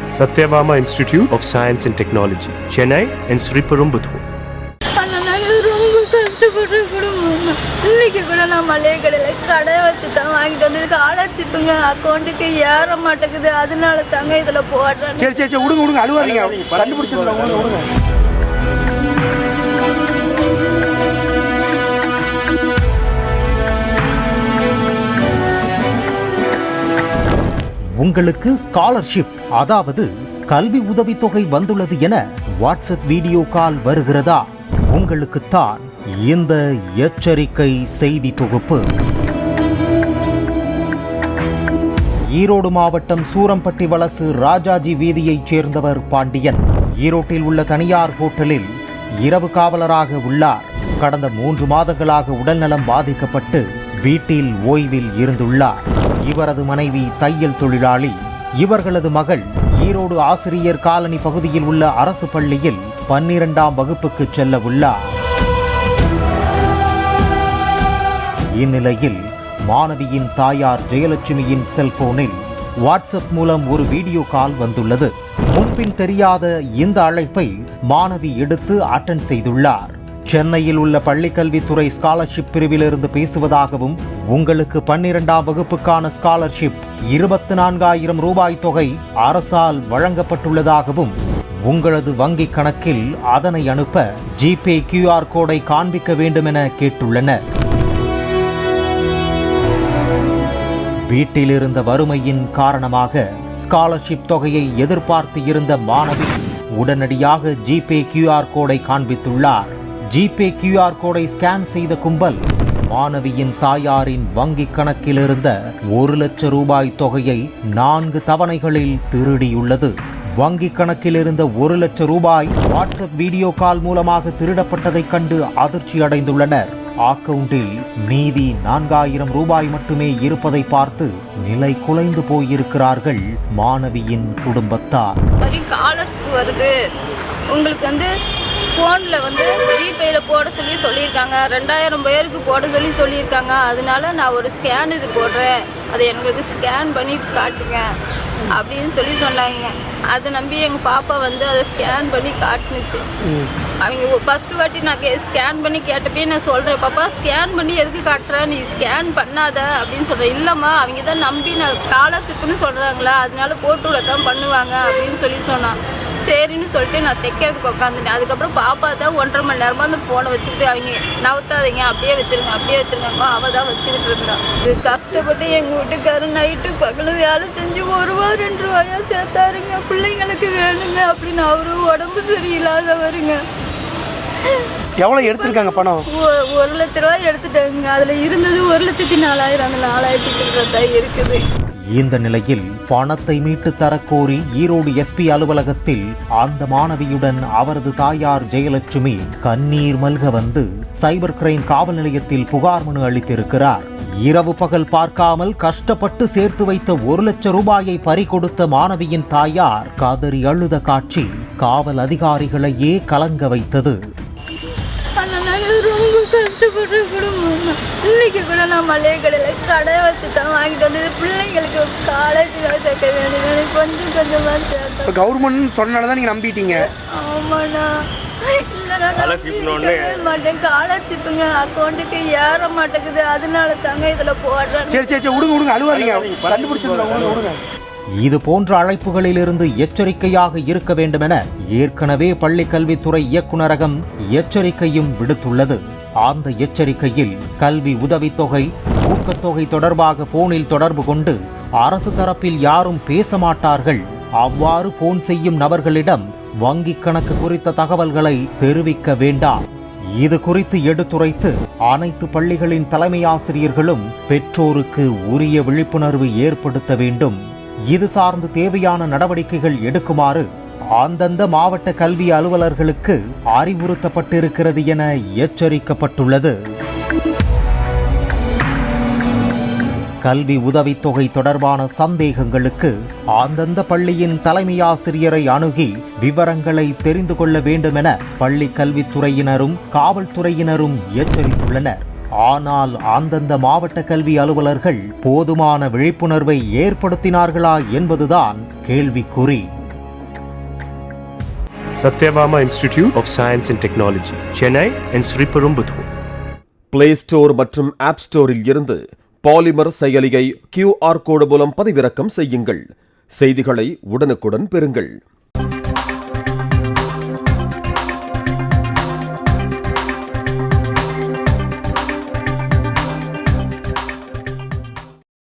Satyabama Institute of Science and Technology, Chennai and Sriperumbudur. ரொம்ப கஷ்டப்படுற குடும்பம். இன்னைக்கு கூட நான் மளிகை கடையில் கடை வச்சு தான் வாங்கிட்டு வந்து ஸ்காலர்ஷிப்புங்க அக்கௌண்ட்டுக்கு ஏற மாட்டேங்குது. அதனால தாங்க இதில் போடுறேன். சரி சரி சரி விடுங்க அழுவாதீங்க, கண்டுபிடிச்சிடலாம். விடுங்க. உங்களுக்கு ஸ்காலர்ஷிப் அதாவது கல்வி உதவித்தொகை வந்துள்ளது என வாட்ஸ்அப் வீடியோ கால் வருகிறதா? உங்களுக்குத்தான் இந்த எச்சரிக்கை செய்தி தொகுப்பு. ஈரோடு மாவட்டம் சூரம்பட்டி வலசு ராஜாஜி வீதியைச் சேர்ந்தவர் பாண்டியன். ஈரோட்டில் உள்ள தனியார் ஹோட்டலில் இரவு காவலராக உள்ளார். கடந்த 3 மாதங்களாக உடல்நலம் பாதிக்கப்பட்டு வீட்டில் ஓய்வில் இருந்துள்ளார். இவரது மனைவி தையல் தொழிலாளி. இவர்களது மகள் ஈரோடு ஆசிரியர் காலனி பகுதியில் உள்ள அரசு பள்ளியில் 12ஆம் வகுப்புக்கு செல்ல உள்ளார். இந்நிலையில் மாணவியின் தாயார் ஜெயலட்சுமியின் செல்போனில் வாட்ஸ்அப் மூலம் ஒரு வீடியோ கால் வந்துள்ளது. முன்பின் தெரியாத இந்த அழைப்பை மாணவி எடுத்து அட்டெண்ட் செய்துள்ளார். சென்னையில் உள்ள பள்ளிக்கல்வித்துறை ஸ்காலர்ஷிப் பிரிவிலிருந்து பேசுவதாகவும், உங்களுக்கு 12ஆம் வகுப்புக்கான ஸ்காலர்ஷிப் 24,000 ரூபாய் தொகை அரசால் வழங்கப்பட்டுள்ளதாகவும், உங்களது வங்கி கணக்கில் அதனை அனுப்ப ஜிபே QR கோடை காண்பிக்க வேண்டும் என கேட்டுள்ளனர். வீட்டில் இருந்த வறுமையின் காரணமாக ஸ்காலர்ஷிப் தொகையை எதிர்பார்த்து இருந்த மாணவி உடனடியாக ஜிபே QR கோடை காண்பித்துள்ளார். ஜிபே QR கோடை ஸ்கேன் செய்த கும்பல் மாணவியின் தாயாரின் வங்கி கணக்கில் இருந்த 1 லட்சம் ரூபாய் தொகையை 4 தவணைகளில் திருடியுள்ளது. வங்கி கணக்கில் இருந்த 1 லட்சம் ரூபாய் வாட்ஸ்அப் வீடியோ கால் மூலமாக திருடப்பட்டதைக் கண்டு அதிர்ச்சி அடைந்துள்ளனர். அக்கவுண்டில் மீதி 4,000 ரூபாய் மட்டுமே இருப்பதை பார்த்து நிலை குலைந்து போயிருக்கிறார்கள் மாணவியின் குடும்பத்தார். வருது, உங்களுக்கு ஃபோனில் ஜிபேயில் போட சொல்லியிருக்காங்க. 2,000 பேருக்கு போட சொல்லியிருக்காங்க. அதனால நான் ஒரு ஸ்கேன் இது போடுறேன், அதை எங்களுக்கு ஸ்கேன் பண்ணி காட்டுங்க அப்படின்னு சொன்னாங்க. அதை நம்பி எங்கள் பாப்பா அதை ஸ்கேன் பண்ணி காட்டுனுச்சு. அவங்க ஃபஸ்ட்டு வாட்டி நான் ஸ்கேன் பண்ணி கேட்டப்பே நான் சொல்கிறேன், பாப்பா ஸ்கேன் பண்ணி எதுக்கு காட்டுறேன், நீ ஸ்கேன் பண்ணாத அப்படின்னு சொல்கிறேன். இல்லைம்மா, அவங்க தான் நம்பி நான் ஸ்காலர்ஷிப்னு சொல்கிறாங்களா, அதனால போட்டு தான் பண்ணுவாங்க அப்படின்னு சொன்னான். சரின்னு சொல்லிட்டு நான் தைக்கிறதுக்கு உட்காந்துட்டேன். அதுக்கப்புறம் பாப்பா தான் 1.5 மணி நேரமாக அந்த ஃபோனை வச்சுக்கிட்டு அவங்க நவுத்தாதீங்க, அப்படியே வச்சுருங்க அவள் தான் வச்சுக்கிட்டு இருந்தான். இது கஷ்டப்பட்டு எங்கள் வீட்டுக்காரரு நைட்டு பகலும் வேலை செஞ்சு 1 ரூபா 2 ரூபாயா சேர்த்தாருங்க. பிள்ளைங்களுக்கு வேணுங்க அப்படின்னு அவரு உடம்பு சரியில்லாதவருங்க. எவ்வளோ எடுத்திருக்காங்க பணம்? 1 லட்ச ரூபாய் எடுத்துட்டாங்க. அதில் இருந்தது 1,04,000. அந்த 4,000 தான் இருக்குது. இந்த நிலையில் பணத்தை மீட்டு தரக்கோரி ஈரோடு SP அலுவலகத்தில் அந்த மாணவியுடன் அவரது தாயார் ஜெயலட்சுமி கண்ணீர் மல்க வந்து சைபர் கிரைம் காவல் நிலையத்தில் புகார் மனு அளித்திருக்கிறார். இரவு பகல் பார்க்காமல் கஷ்டப்பட்டு சேர்த்து வைத்த 1 லட்சம் ரூபாயை பறிகொடுத்த மாணவியின் தாயார் கதறி அழுத காட்சி காவல் அதிகாரிகளையே கலங்க வைத்தது. ரொம்ப கஷ்டப்படுற குடும்பம். இன்னைக்கு கூட நான் மளிகை கடையில் கடை வச்சு தான் வாங்கிட்டு வந்து பிள்ளைங்களுக்கு காலேஜில் சேர்க்க வேண்டிய கொஞ்சமா சேர்த்தேன். கவர்மெண்ட் சொன்னாலதான் நீங்க நம்பிட்டீங்க? ஆமாண்ணா, மாட்டேன். ஸ்காலர்ஷிப்புங்க அக்கௌண்ட்டுக்கு ஏற மாட்டேங்குது. அதனால தாங்க இதுல போடுறேன். சரி சரி சரி விடுங்க அழுவாதீங்க, கண்டுபிடிச்சிடலாம். விடுங்க. இது போன்ற அழைப்புகளிலிருந்து எச்சரிக்கையாக இருக்க வேண்டுமென ஏற்கனவே பள்ளி கல்வித்துறை இயக்குநரகம் எச்சரிக்கையும் விடுத்துள்ளது. அந்த எச்சரிக்கையில் கல்வி உதவித்தொகை, ஊக்கத்தொகை தொடர்பாக போனில் தொடர்பு கொண்டு அரசு தரப்பில் யாரும் பேச மாட்டார்கள். அவ்வாறு போன் செய்யும் நபர்களிடம் வங்கி கணக்கு குறித்த தகவல்களை தெரிவிக்க வேண்டாம். இது குறித்து எடுத்துரைத்து அனைத்து பள்ளிகளின் தலைமை ஆசிரியர்களும் பெற்றோருக்கு உரிய விழிப்புணர்வு ஏற்படுத்த வேண்டும். இது சார்ந்து தேவையான நடவடிக்கைகள் எடுக்குமாறு அந்தந்த மாவட்ட கல்வி அலுவலர்களுக்கு அறிவுறுத்தப்பட்டிருக்கிறது என எச்சரிக்கப்பட்டுள்ளது. கல்வி உதவித்தொகை தொடர்பான சந்தேகங்களுக்கு அந்தந்த பள்ளியின் தலைமை ஆசிரியரை அணுகி விவரங்களை தெரிந்து கொள்ள வேண்டும் என பள்ளி கல்வித்துறையினரும் காவல்துறையினரும் எச்சரித்துள்ளனர். ஆனால் அந்தந்த மாவட்ட கல்வி அலுவலர்கள் போதுமான விழிப்புணர்வை ஏற்படுத்தினார்களா என்பதுதான் கேள்விக்குறி. Satyabama Institute of Science and Technology, Chennai and Sriperumbudur. Play store மற்றும் ஆப் ஸ்டோரில் இருந்து பாலிமர் செயலியை QR கோடு மூலம் பதிவிறக்கம் செய்யுங்கள். செய்திகளை உடனுக்குடன் பெறுங்கள்.